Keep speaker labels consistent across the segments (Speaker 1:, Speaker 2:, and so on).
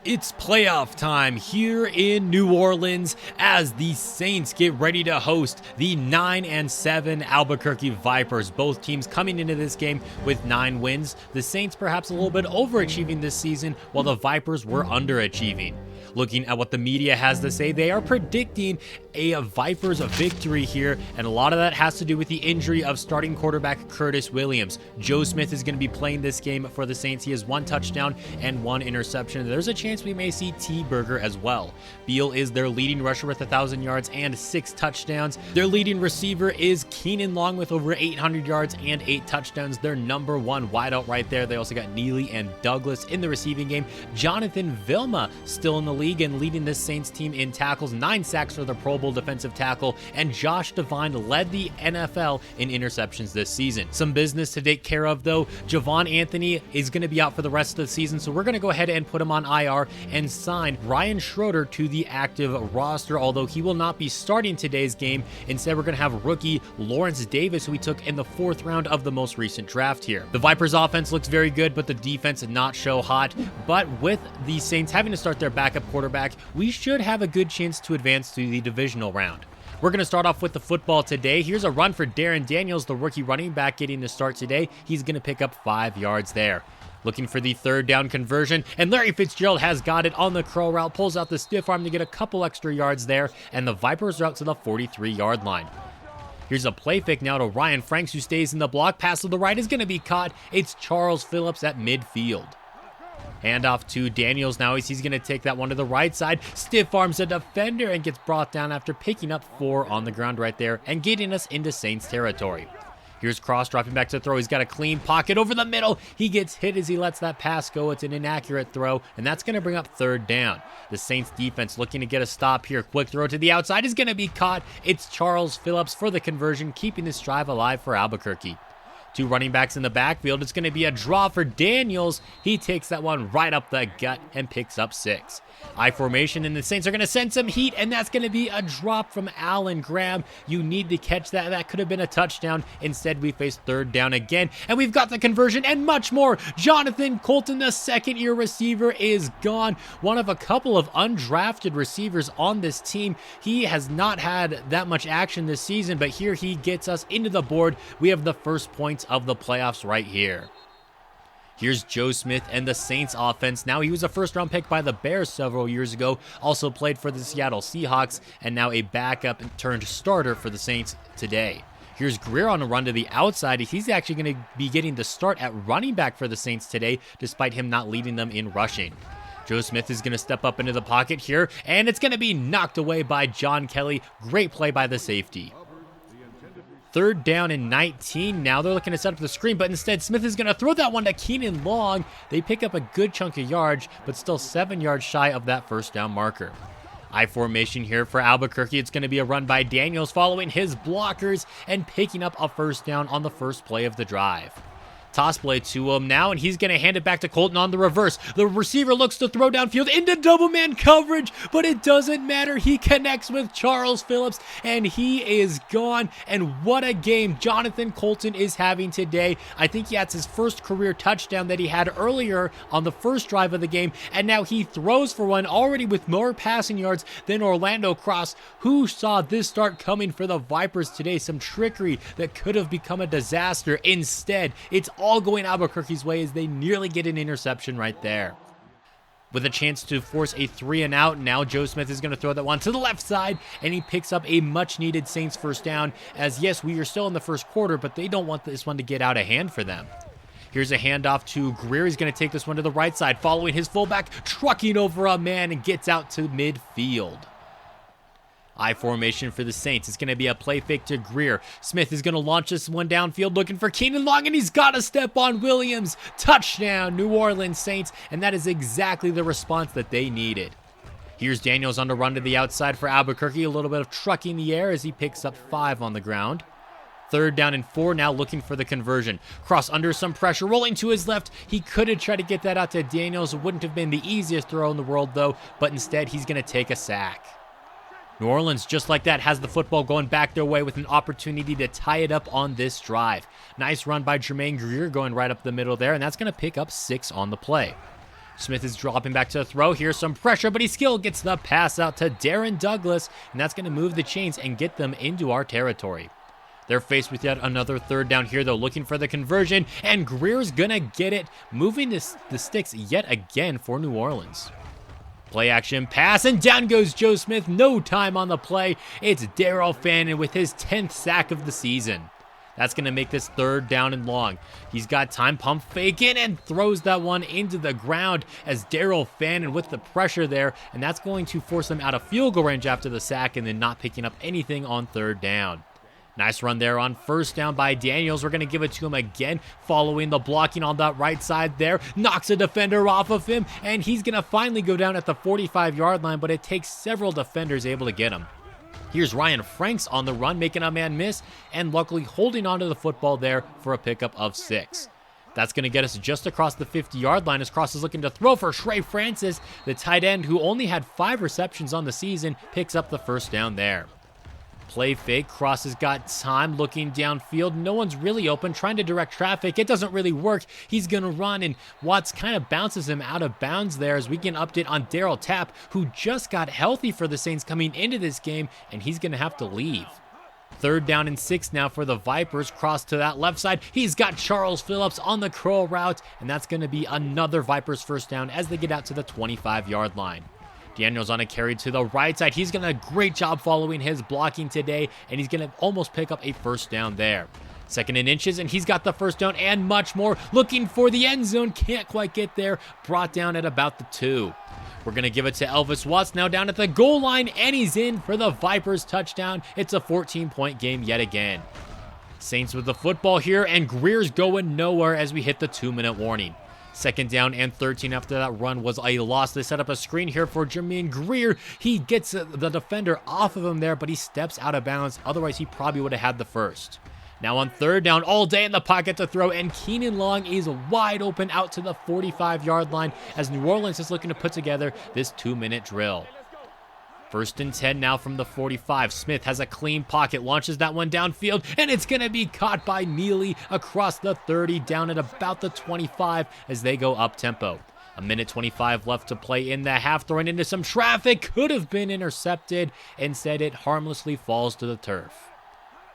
Speaker 1: It's playoff time here in New Orleans as the Saints get ready to host the 9-7 Albuquerque Vipers. Both teams coming into this game with 9 wins. The Saints perhaps a little bit overachieving this season, while the Vipers were underachieving. Looking at what the media has to say, they are predicting a Vipers victory here, and a lot of that has to do with the injury of starting quarterback Curtis Williams. Joe Smith is going to be playing this game for the Saints. He has 1 touchdown and 1 interception. There's a chance we may see T. Burger as well. Beal is their leading rusher with 1,000 yards and 6 touchdowns. Their leading receiver is Keenan Long with over 800 yards and 8 touchdowns. Their number 1 wideout right there. They also got Neely and Douglas in the receiving game. Jonathan Vilma still in the league and leading this Saints team in tackles. 9 sacks for the Pro Bowl defensive tackle, and Josh Devine led the NFL in interceptions this season. Some business to take care of though. Javon Anthony is going to be out for the rest of the season, so we're going to go ahead and put him on IR and sign Ryan Schroeder to the active roster, although he will not be starting today's game. Instead, we're going to have rookie Lawrence Davis, who we took in the 4th round of the most recent draft here. The Vipers offense looks very good, but the defense did not show hot. But with the Saints having to start their backup quarterback, we should have a good chance to advance to the divisional round. We're going to start off with the football today. Here's a run for Darren Daniels, the rookie running back, getting the start today. He's going to pick up 5 yards there. Looking for the 3rd down conversion, and Larry Fitzgerald has got it on the curl route, pulls out the stiff arm to get a couple extra yards there, and the Vipers are out to the 43-yard line. Here's a play fake now to Ryan Franks, who stays in the block. Pass to the right is going to be caught. It's Charles Phillips at midfield. Handoff to Daniels now as he's going to take that one to the right side. Stiff arms a defender and gets brought down after picking up 4 on the ground right there and getting us into Saints territory. Here's Cross dropping back to throw. He's got a clean pocket over the middle. He gets hit as he lets that pass go. It's an inaccurate throw, and that's going to bring up 3rd down. The Saints defense looking to get a stop here. Quick throw to the outside is going to be caught. It's Charles Phillips for the conversion, keeping this drive alive for Albuquerque. 2 running backs in the backfield. It's going to be a draw for Daniels. He takes that one right up the gut and picks up 6. I formation, and the Saints are going to send some heat, and that's going to be a drop from Allen Graham. You need to catch that. That could have been a touchdown. Instead, we face 3rd down again, and we've got the conversion and much more. Jonathan Colton, the 2nd-year receiver, is gone. One of a couple of undrafted receivers on this team. He has not had that much action this season, but here he gets us into the board. We have the first points of the playoffs right here. Here's Joe Smith and the Saints offense. Now, he was a 1st-round pick by the Bears several years ago, also played for the Seattle Seahawks, and now a backup turned starter for the Saints today. Here's Greer on a run to the outside. He's actually going to be getting the start at running back for the Saints today, despite him not leading them in rushing. Joe Smith is going to step up into the pocket here, and it's going to be knocked away by John Kelly. Great play by the safety. 3rd down and 19 now. They're looking to set up the screen, but instead Smith is going to throw that one to Keenan Long. They pick up a good chunk of yards, but still 7 yards shy of that 1st down marker. I formation here for Albuquerque. It's going to be a run by Daniels following his blockers and picking up a 1st down on the first play of the drive. Toss play to him now, and he's going to hand it back to Colton on the reverse. The receiver looks to throw downfield into double man coverage, but it doesn't matter. He connects with Charles Phillips, and he is gone. And what a game Jonathan Colton is having today. I think he has his 1st career touchdown that he had earlier on the 1st drive of the game, and now he throws for one already with more passing yards than Orlando Cross. Who saw this start coming for the Vipers today? Some trickery that could have become a disaster. Instead, it's all going Albuquerque's way as they nearly get an interception right there. With a chance to force a 3-and-out, now Joe Smith is going to throw that one to the left side, and he picks up a much-needed Saints 1st down, as yes, we are still in the 1st quarter, but they don't want this one to get out of hand for them. Here's a handoff to Greer. He's going to take this one to the right side, following his fullback, trucking over a man, and gets out to midfield. I formation for the Saints. It's going to be a play fake to Greer. Smith is going to launch this one downfield looking for Keenan Long, and he's got to step on Williams. Touchdown, New Orleans Saints, and that is exactly the response that they needed. Here's Daniels on the run to the outside for Albuquerque. A little bit of trucking the air as he picks up 5 on the ground. 3rd down and 4 now, looking for the conversion. Cross under some pressure, rolling to his left. He could have tried to get that out to Daniels. It wouldn't have been the easiest throw in the world, though, but instead he's going to take a sack. New Orleans, just like that, has the football going back their way with an opportunity to tie it up on this drive. Nice run by Jermaine Greer going right up the middle there, and that's going to pick up 6 on the play. Smith is dropping back to throw. Here's some pressure, but he still gets the pass out to Darren Douglas, and that's going to move the chains and get them into our territory. They're faced with yet another third down here, though, looking for the conversion, and Greer's going to get it, moving the sticks yet again for New Orleans. Play action pass, and down goes Joe Smith. No time on the play. It's Darrell Fannin with his 10th sack of the season. That's going to make this third down and long. He's got time, pump fake in, and throws that one into the ground as Darrell Fannin with the pressure there, and that's going to force them out of field goal range after the sack and then not picking up anything on third down. Nice run there on first down by Daniels. We're going to give it to him again, following the blocking on that right side there. Knocks a defender off of him, and he's going to finally go down at the 45-yard line, but it takes several defenders able to get him. Here's Ryan Franks on the run, making a man miss, and luckily holding onto the football there for a pickup of 6. That's going to get us just across the 50-yard line as Cross is looking to throw for Trey Francis. The tight end, who only had 5 receptions on the season, picks up the first down there. Play fake. Cross has got time looking downfield. No one's really open, trying to direct traffic. It doesn't really work. He's going to run, and Watts kind of bounces him out of bounds there as we get an update on Darryl Tapp, who just got healthy for the Saints coming into this game, and he's going to have to leave. Third down and 6 now for the Vipers. Cross to that left side. He's got Charles Phillips on the curl route, and that's going to be another Vipers first down as they get out to the 25-yard line. Daniels on a carry to the right side. He's going to do a great job following his blocking today, and he's going to almost pick up a first down there. 2nd and inches, and he's got the first down and much more. Looking for the end zone. Can't quite get there. Brought down at about the 2. We're going to give it to Elvis Watts now down at the goal line, and he's in for the Vipers touchdown. It's a 14-point game yet again. Saints with the football here, and Greer's going nowhere as we hit the 2-minute warning. 2nd down and 13 after that run was a loss. They set up a screen here for Jermaine Greer. He gets the defender off of him there, but he steps out of bounds. Otherwise, he probably would have had the first. Now on 3rd down, all day in the pocket to throw, and Keenan Long is wide open out to the 45-yard line as New Orleans is looking to put together this 2-minute drill. 1st and 10 now from the 45. Smith has a clean pocket, launches that one downfield, and it's going to be caught by Neely across the 30, down at about the 25 as they go up-tempo. 1:25 left to play in the half, throwing into some traffic. Could have been intercepted. Instead, it harmlessly falls to the turf.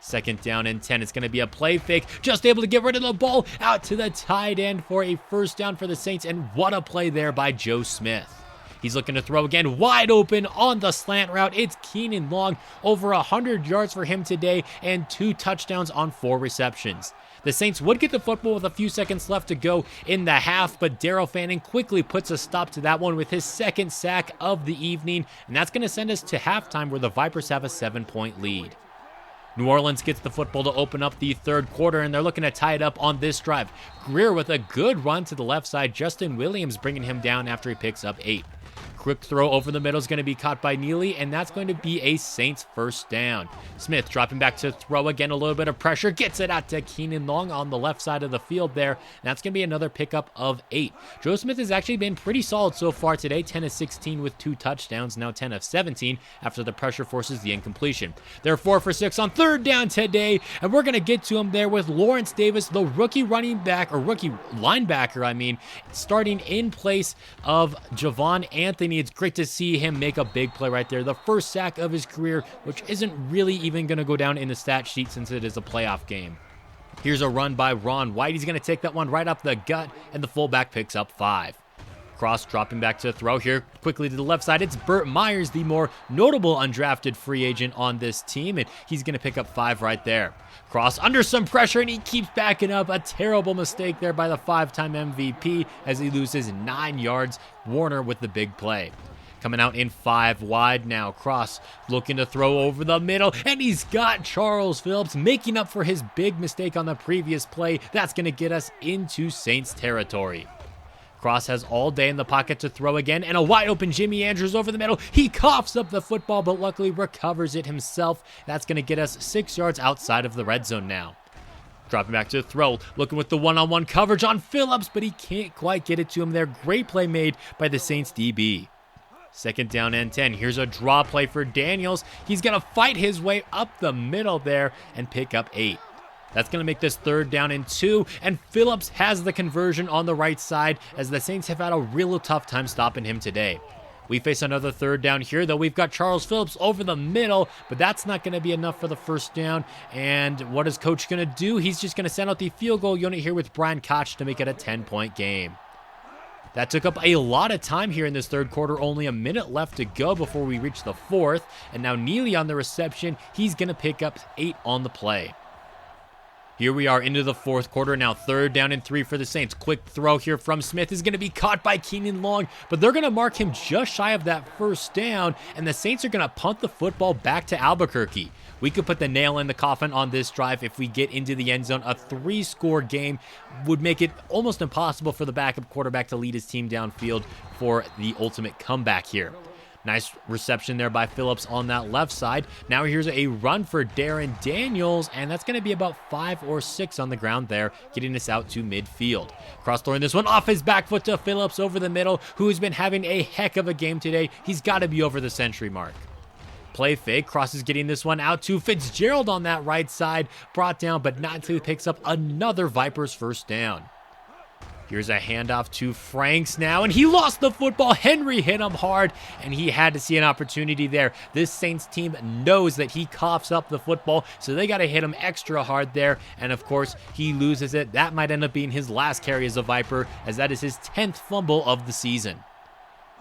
Speaker 1: 2nd down and 10. It's going to be a play fake. Just able to get rid of the ball out to the tight end for a first down for the Saints, and what a play there by Joe Smith. He's looking to throw again, wide open on the slant route. It's Keenan Long, over 100 yards for him today and 2 touchdowns on 4 receptions. The Saints would get the football with a few seconds left to go in the half, but Darrell Fannin quickly puts a stop to that one with his 2nd sack of the evening, and that's going to send us to halftime where the Vipers have a 7-point lead. New Orleans gets the football to open up the 3rd quarter, and they're looking to tie it up on this drive. Greer with a good run to the left side. Justin Williams bringing him down after he picks up 8. Quick throw over the middle is going to be caught by Neely, and that's going to be a Saints first down. Smith dropping back to throw again, a little bit of pressure, gets it out to Keenan Long on the left side of the field there, and that's going to be another pickup of 8. Joe Smith has actually been pretty solid so far today, 10 of 16 with 2 touchdowns, now 10 of 17 after the pressure forces the incompletion. They're 4 for 6 on 3rd down today, and we're going to get to him there with Lawrence Davis, the rookie linebacker, starting in place of Javon Anthony. It's great to see him make a big play right there. The first sack of his career, which isn't really even going to go down in the stat sheet since it is a playoff game. Here's a run by Ron White. He's going to take that one right up the gut, and the fullback picks up 5. Cross dropping back to throw here quickly to the left side. It's Burt Myers, the more notable undrafted free agent on this team, and he's going to pick up 5 right there. Cross under some pressure, and he keeps backing up. A terrible mistake there by the 5-time MVP as he loses 9 yards. Warner with the big play. Coming out in 5 wide now. Cross looking to throw over the middle, and he's got Charles Phillips making up for his big mistake on the previous play. That's going to get us into Saints territory. Cross has all day in the pocket to throw again, and a wide open Jimmy Andrews over the middle. He coughs up the football, but luckily recovers it himself. That's going to get us 6 yards outside of the red zone now. Dropping back to throw, looking with the one-on-one coverage on Phillips, but he can't quite get it to him there. Great play made by the Saints DB. 2nd down and 10. Here's a draw play for Daniels. He's going to fight his way up the middle there and pick up 8. That's going to make this 3rd down and 2, and Phillips has the conversion on the right side as the Saints have had a real tough time stopping him today. We face another 3rd down here, though. We've got Charles Phillips over the middle, but that's not going to be enough for the 1st down. And what is coach going to do? He's just going to send out the field goal unit here with Brian Koch to make it a 10-point game. That took up a lot of time here in this 3rd quarter. Only a minute left to go before we reach the 4th. And now Neely on the reception. He's going to pick up 8 on the play. Here we are into the 4th quarter. Now 3rd down and 3 for the Saints. Quick throw here from Smith is going to be caught by Keenan Long, but they're going to mark him just shy of that 1st down, and the Saints are going to punt the football back to Albuquerque. We could put the nail in the coffin on this drive if we get into the end zone. A 3-score game would make it almost impossible for the backup quarterback to lead his team downfield for the ultimate comeback here. Nice reception there by Phillips on that left side. Now here's a run for Darren Daniels, and that's going to be about 5 or 6 on the ground there, getting us out to midfield. Cross throwing this one off his back foot to Phillips over the middle, who's been having a heck of a game today. He's got to be over the century mark. Play fake. Cross is getting this one out to Fitzgerald on that right side. Brought down, but not until he picks up another Vipers 1st down. Here's a handoff to Franks now, and he lost the football. Henry hit him hard, and he had to see an opportunity there. This Saints team knows that he coughs up the football, so they got to hit him extra hard there, and of course, he loses it. That might end up being his last carry as a Viper, as that is his 10th fumble of the season.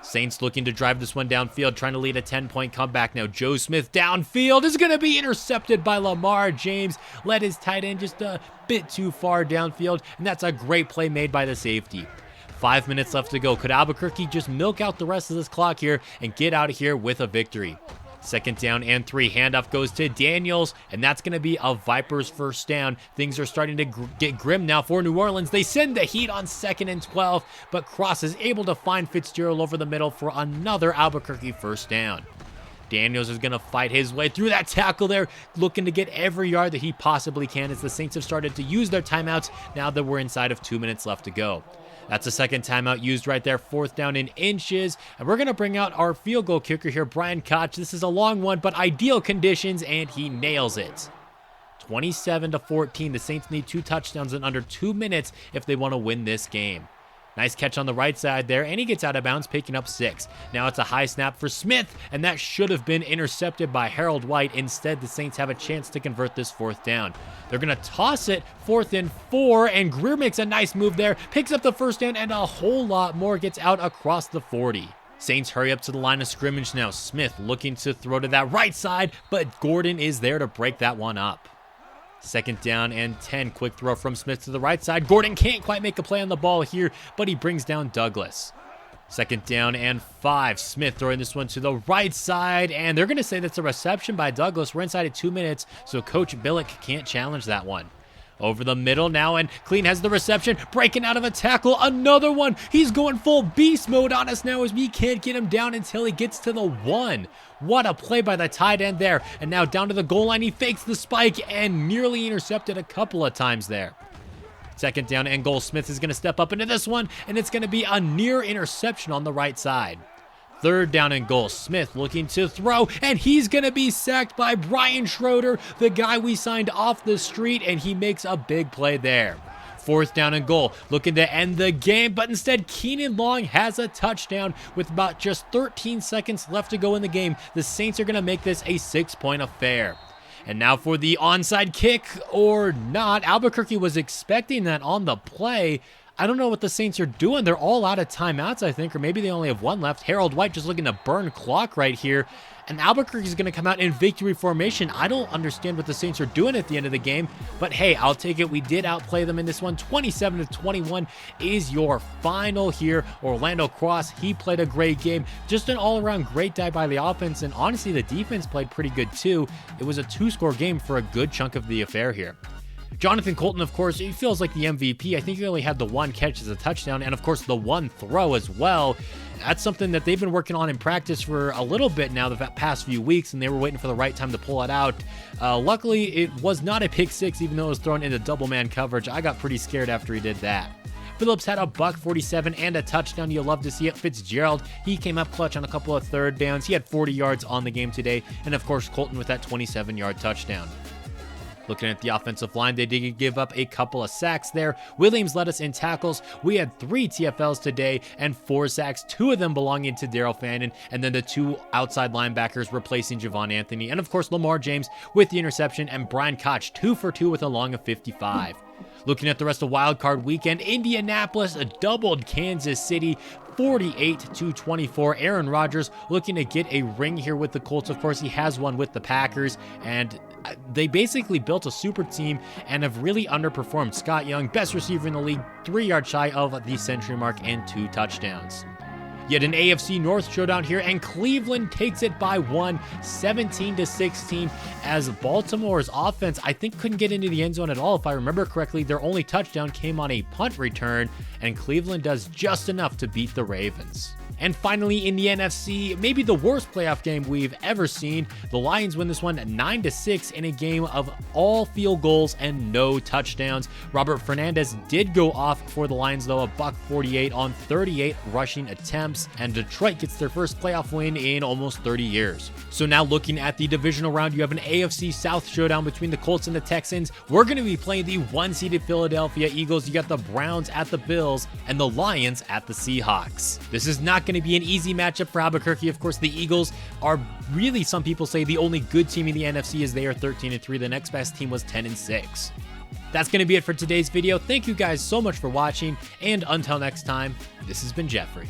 Speaker 1: Saints looking to drive this one downfield, trying to lead a 10-point comeback now. Joe Smith downfield is going to be intercepted by Lamar James. Led his tight end just a bit too far downfield, and that's a great play made by the safety. 5 minutes left to go. Could Albuquerque just milk out the rest of this clock here and get out of here with a victory? 2nd down and 3. Handoff goes to Daniels, and that's going to be a Vipers 1st down. Things are starting to get grim now for New Orleans. They send the heat on 2nd and 12, but Cross is able to find Fitzgerald over the middle for another Albuquerque 1st down. Daniels is going to fight his way through that tackle there, looking to get every yard that he possibly can as the Saints have started to use their timeouts now that we're inside of 2 minutes left to go. That's a 2nd timeout used right there, 4th down in inches. And we're going to bring out our field goal kicker here, Brian Koch. This is a long one, but ideal conditions, and he nails it. 27-14. The Saints need 2 touchdowns in under 2 minutes if they want to win this game. Nice catch on the right side there, and he gets out of bounds, picking up 6. Now it's a high snap for Smith, and that should have been intercepted by Harold White. Instead, the Saints have a chance to convert this 4th down. They're going to toss it, 4th and 4, and Greer makes a nice move there, picks up the 1st down, and a whole lot more gets out across the 40. Saints hurry up to the line of scrimmage now. Smith looking to throw to that right side, but Gordon is there to break that one up. 2nd down and 10. Quick throw from Smith to the right side. Gordon can't quite make a play on the ball here, but he brings down Douglas. 2nd down and 5. Smith throwing this one to the right side, and they're going to say that's a reception by Douglas. We're inside of 2 minutes, so Coach Billick can't challenge that one. Over the middle now, and Clean has the reception, breaking out of a tackle. Another one. He's going full beast mode on us now as we can't get him down until he gets to the 1. What a play by the tight end there. And now down to the goal line, he fakes the spike and nearly intercepted a couple of times there. 2nd down and goal. Smith is going to step up into this one, and it's going to be a near interception on the right side. 3rd down and goal. Smith looking to throw, and he's going to be sacked by Brian Schroeder, the guy we signed off the street, and he makes a big play there. 4th down and goal, looking to end the game, but instead Keenan Long has a touchdown with about just 13 seconds left to go in the game. The Saints are going to make this a 6-point affair. And now for the onside kick, or not. Albuquerque was expecting that on the play. I don't know what the Saints are doing. They're all out of timeouts, I think, or maybe they only have one left. Harold White just looking to burn clock right here. And Albuquerque is going to come out in victory formation. I don't understand what the Saints are doing at the end of the game, but hey, I'll take it. We did outplay them in this one. 27-21 is your final here. Orlando Cross, he played a great game. Just an all-around great day by the offense, and honestly, the defense played pretty good too. It was a 2-score game for a good chunk of the affair here. Jonathan Colton, of course, he feels like the MVP. I think he only had the 1 catch as a touchdown, and of course the 1 throw as well. That's something that they've been working on in practice for a little bit now, the past few weeks, and they were waiting for the right time to pull it out. Luckily, it was not a pick 6, even though it was thrown into double man coverage. I got pretty scared after he did that. Phillips had a $147 and a touchdown. You'll love to see it. Fitzgerald, he came up clutch on a couple of 3rd downs. He had 40 yards on the game today, and of course Colton with that 27-yard touchdown. Looking at the offensive line, they did give up a couple of sacks there. Williams led us in tackles. We had 3 TFLs today and 4 sacks, 2 of them belonging to Daryl Fannin, and then the 2 outside linebackers replacing Javon Anthony. And of course, Lamar James with the interception, and Brian Koch 2 for 2 with a long of 55. Looking at the rest of Wildcard weekend, Indianapolis doubled Kansas City 48-24. Aaron Rodgers looking to get a ring here with the Colts. Of course, he has one with the Packers, and they basically built a super team and have really underperformed. Scott Young, best receiver in the league, 3 yards shy of the century mark and 2 touchdowns. Yet an AFC North showdown here, and Cleveland takes it by 1, 17-16, as Baltimore's offense, I think, couldn't get into the end zone at all. If I remember correctly, their only touchdown came on a punt return, and Cleveland does just enough to beat the Ravens. And finally, in the NFC, maybe the worst playoff game we've ever seen. The Lions win this one 9-6 in a game of all field goals and no touchdowns. Robert Fernandez did go off for the Lions, though, $148 on 38 rushing attempts, and Detroit gets their first playoff win in almost 30 years. So now looking at the divisional round, you have an AFC South showdown between the Colts and the Texans. We're going to be playing the 1-seeded Philadelphia Eagles. You got the Browns at the Bills and the Lions at the Seahawks. This is not going to be an easy matchup for Albuquerque. Of course, the Eagles are really, some people say, the only good team in the NFC, as they are 13-3. The next best team was 10-6. That's going to be it for today's video. Thank you guys so much for watching, and until next time, this has been Jeffrey.